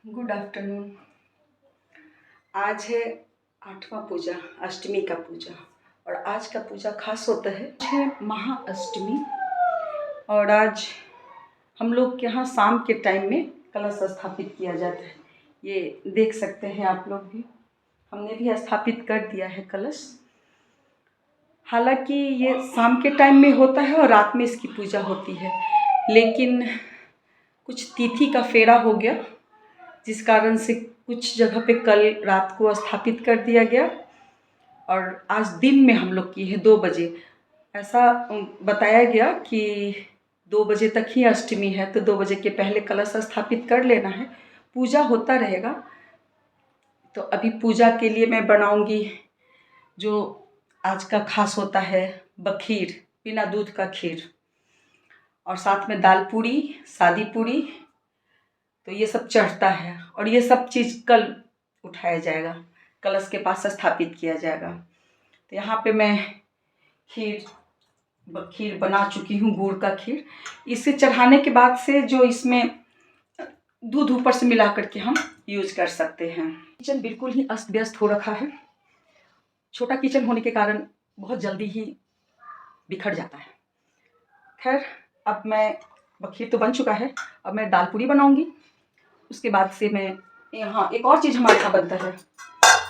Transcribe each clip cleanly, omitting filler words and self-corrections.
Good afternoon. आज है 8वां पूजा, अष्टमी का पूजा। और आज का पूजा खास होता है महाअष्टमी। और आज हम लोग के यहाँ शाम के टाइम में कलश स्थापित किया जाता है। ये देख सकते हैं आप लोग भी, हमने भी स्थापित कर दिया है कलश। हालांकि ये शाम के टाइम में होता है और रात में इसकी पूजा होती है, लेकिन कुछ तिथि का फेरा हो गया, जिस कारण से कुछ जगह पे कल रात को स्थापित कर दिया गया और आज दिन में हम लोग की है 2 बजे। ऐसा बताया गया कि 2 बजे तक ही अष्टमी है, तो 2 बजे के पहले कलश स्थापित कर लेना है। पूजा होता रहेगा। तो अभी पूजा के लिए मैं बनाऊंगी जो आज का खास होता है, बखीर, बिना दूध का खीर, और साथ में दाल पूड़ी, सादी पूड़ी। तो ये सब चढ़ता है और ये सब चीज़ कल उठाया जाएगा, कलश के पास स्थापित किया जाएगा। तो यहाँ पे मैं खीर बना चुकी हूँ, गुड़ का खीर। इसे चढ़ाने के बाद से जो इसमें दूध ऊपर से मिला करके हम यूज कर सकते हैं। किचन बिल्कुल ही अस्त व्यस्त हो रखा है। छोटा किचन होने के कारण बहुत जल्दी ही बिखर जाता है। खैर, अब मैं खीर तो बन चुका है, अब मैं दाल पूड़ी बनाऊंगी। उसके बाद से मैं यहाँ एक और चीज़ हमारे यहाँ बनता है,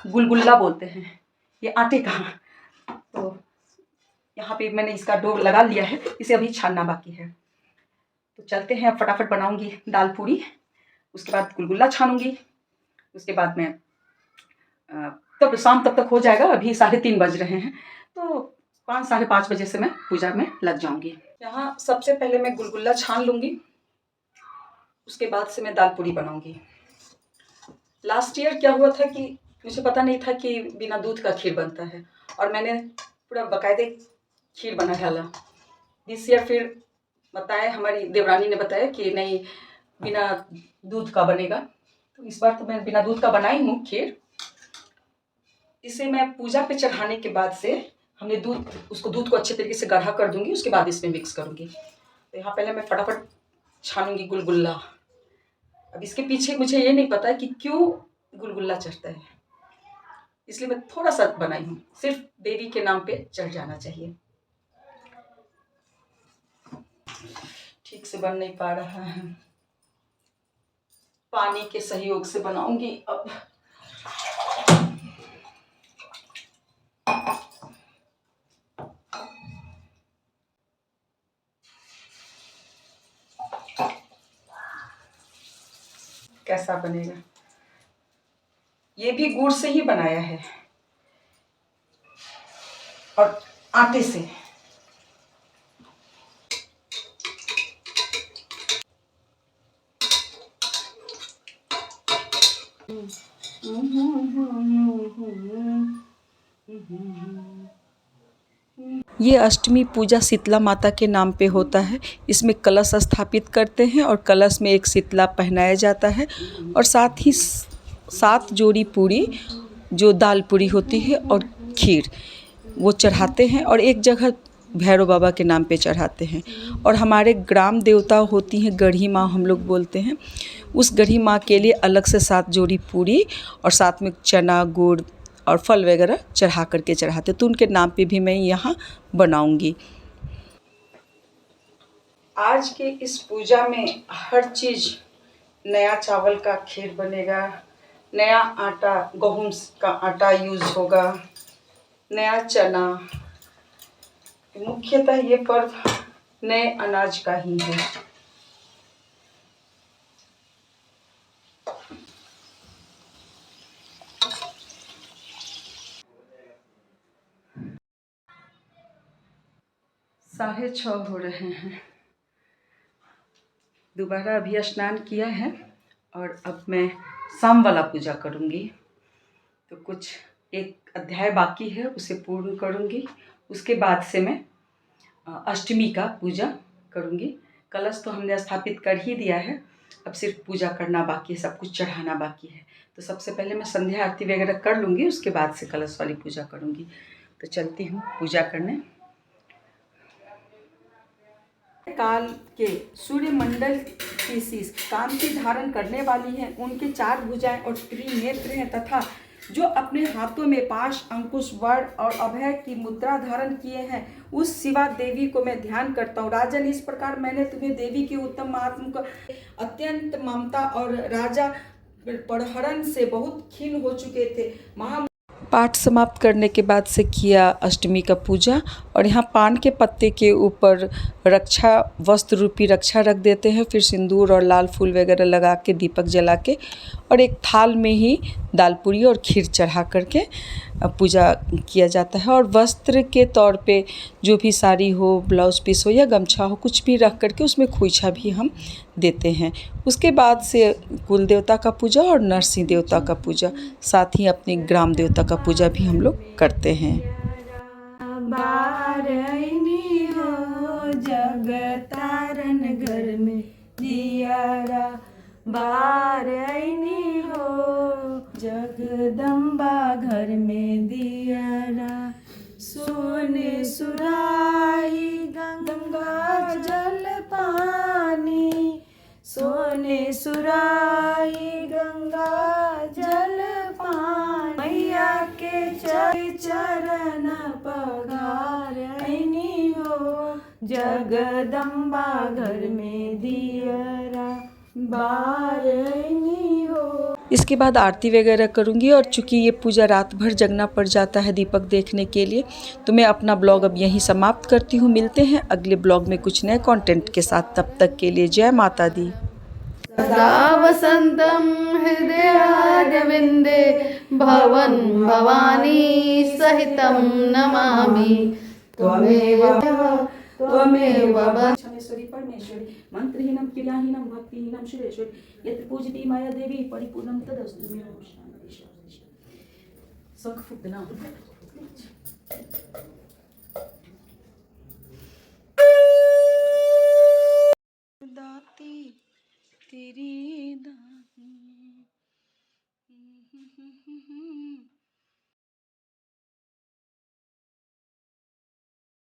गुलगुल्ला बोलते हैं, ये आटे का। तो यहाँ पे मैंने इसका डो लगा लिया है, इसे अभी छानना बाकी है। तो चलते हैं, अब फटाफट बनाऊंगी दाल पूड़ी, उसके बाद गुलगुल्ला छानूंगी। उसके बाद मैं तब शाम तक हो जाएगा। अभी 3:30 बज रहे हैं, तो 5 साढ़े 5 बजे से मैं पूजा में लग जाऊंगी। यहाँ सबसे पहले मैं गुलगुल्ला छान लूँगी, उसके बाद से मैं दाल पूड़ी बनाऊंगी। लास्ट ईयर क्या हुआ था कि मुझे पता नहीं था कि बिना दूध का खीर बनता है, और मैंने पूरा बाकायदे खीर बना डाला। दिस ईयर फिर बताया, हमारी देवरानी ने बताया कि नहीं, बिना दूध का बनेगा। तो इस बार तो मैं बिना दूध का बनाई हूँ खीर। इसे मैं पूजा पे चढ़ाने के बाद से हमने दूध को अच्छे तरीके से गाढ़ा कर दूंगी, उसके बाद इसमें मिक्स करूंगी। तो यहाँ पहले मैं फटाफट छानूंगी गुलगुल्ला। अब इसके पीछे मुझे ये नहीं पता कि क्यों गुलगुल्ला चढ़ता है, इसलिए मैं थोड़ा सा बनाई हूँ, सिर्फ देवी के नाम पे चढ़ जाना चाहिए। ठीक से बन नहीं पा रहा है, पानी के सहयोग से बनाऊंगी अब। कैसा बनेगा? ये भी गुड़ से ही बनाया है और आटे से। ये अष्टमी पूजा शीतला माता के नाम पे होता है। इसमें कलश स्थापित करते हैं और कलश में एक शीतला पहनाया जाता है, और साथ ही 7 जोड़ी पूरी, जो दाल पूरी होती है, और खीर वो चढ़ाते हैं, और एक जगह भैरव बाबा के नाम पे चढ़ाते हैं। और हमारे ग्राम देवता होती हैं गढ़ी माँ, हम लोग बोलते हैं। उस गढ़ी माँ के लिए अलग से 7 जोड़ी पूरी और साथ में चना, गुड़ और फल वगैरह चढ़ा करके चढ़ाते, तो उनके नाम पे भी मैं यहाँ बनाऊंगी। आज की इस पूजा में हर चीज़, नया चावल का खीर बनेगा, नया आटा, गेहूं का आटा यूज होगा, नया चना। मुख्यतः ये पर्व नए अनाज का ही है। साढ़े 6 हो रहे हैं। दोबारा अभी स्नान किया है और अब मैं शाम वाला पूजा करूँगी। तो कुछ एक अध्याय बाकी है, उसे पूर्ण करूँगी। उसके बाद से मैं अष्टमी का पूजा करूँगी। कलश तो हमने स्थापित कर ही दिया है, अब सिर्फ पूजा करना बाकी है, सब कुछ चढ़ाना बाकी है। तो सबसे पहले मैं संध्या आरती वगैरह कर लूँगी, उसके बाद से कलश वाली पूजा करूँगी। तो चलती हूँ पूजा करने। काल के सूर्यमंडल स्पीसीज कांति धारण करने वाली हैं, उनकी 4 भुजाएं और त्रिनेत्र हैं, तथा जो अपने हाथों में पाश, अंकुश, वर्ण और अभय की मुद्रा धारण किए हैं, उस शिवा देवी को मैं ध्यान करता हूँ। राजन, इस प्रकार मैंने तुम्हें देवी के उत्तम महात्म को अत्यंत ममता और राजा पड़हरन से बहुत खिन्न हो चुके थे। पाठ समाप्त करने के बाद से किया अष्टमी का पूजा, और यहाँ पान के पत्ते के ऊपर रक्षा वस्त्र रूपी रक्षा रख देते हैं, फिर सिंदूर और लाल फूल वगैरह लगा के दीपक जला के, और एक थाल में ही दाल पूरी और खीर चढ़ा करके पूजा किया जाता है। और वस्त्र के तौर पे जो भी साड़ी हो, ब्लाउज पीस हो या गमछा हो, कुछ भी रख करके उसमें खोइछा भी हम देते हैं। उसके बाद से कुल देवता का पूजा और नरसिंह देवता का पूजा, साथ ही अपने ग्राम देवता का पूजा भी हम लोग करते हैं। बारैनी हो जग तारन घर में दियारा, बारैनी हो जगदम्बा घर में दियारा, सोने सुराही गंगा जल पानी, सोने सुराही गंगा जल पानी, मैया के चरण पगारैनी हो जगदम्बा घर में दियरा, बारैनी हो। इसके बाद आरती वगैरह करूँगी, और चूँकि ये पूजा रात भर जगना पड़ जाता है दीपक देखने के लिए, तो मैं अपना ब्लॉग अब यहीं समाप्त करती हूँ। मिलते हैं अगले ब्लॉग में कुछ नए कंटेंट के साथ, तब तक के लिए जय माता दी। सदा वसन्तं हृदयारविन्दे भवन भवानी सहितं नमामि, त्वमेव क्षमेश्वरी परमेश्वरी, मंत्रहीनं क्रियाहीनं भक्तिहीनं सुरेश्वरी, यत्र पूजति माया देवी परिपूर्णं तदस्तु मे। शंख फूकना। दाती तेरी दानी